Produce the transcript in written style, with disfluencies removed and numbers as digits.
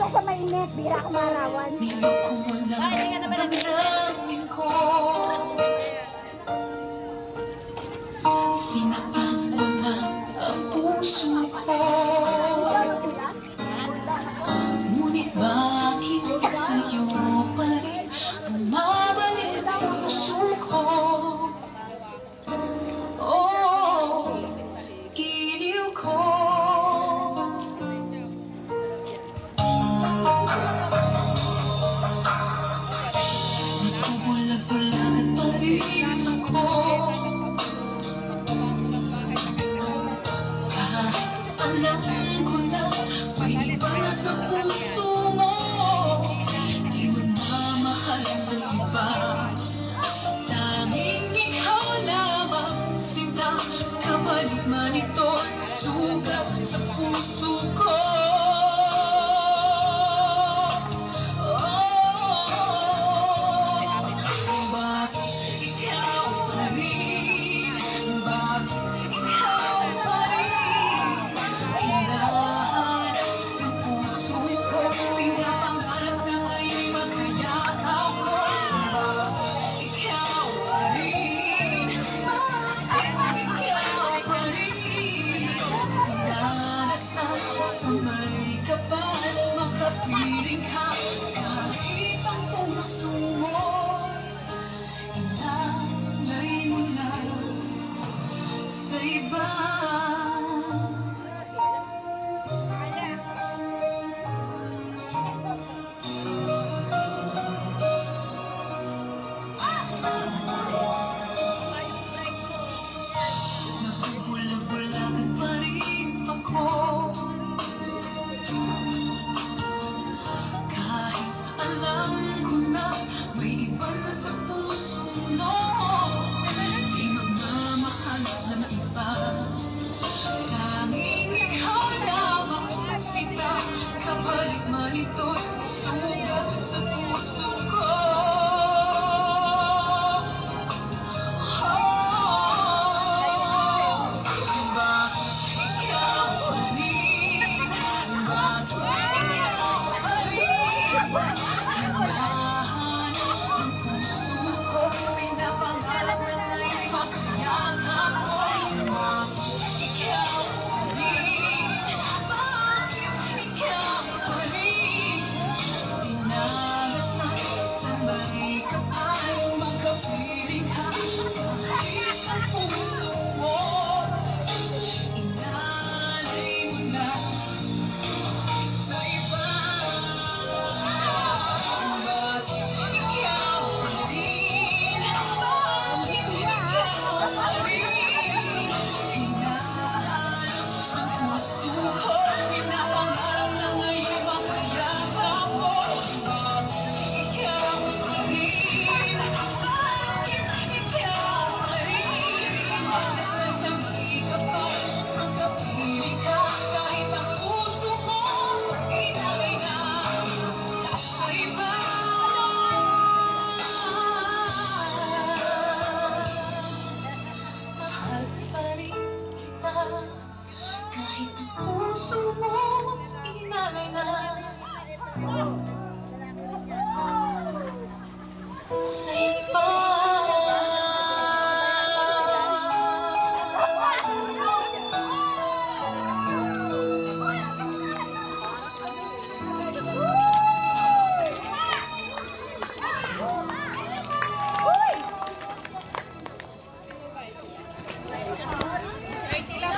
sa mainit, bira ko marawan. Ay, hindi ka naman damdamin ko. Sinaktan mo na ang puso ko. Ngunit bakit sa'yo pa rin bumabalik ang puso ko? Oh, giliw ko. Nagbubulag-bulagan pa rin ako. Kahit alam ko na may iba na sa puso mo, di magmamahal ng iba. Tanging ikaw lamang, sinta, kapalit man ito, sugat sa puso ko. May kapal, makapiling ka, kahit ang puso mo inanay mo na sa iba. Nabubulag-bulagan pa rin ako. Kahit alam ko na may iba na sa puso mo, di magmamahal ng iba. Tanging ikaw lamang, sinta, kapalit man ito'y sugat sa puso ko. Kahit ang puso mo inalay na.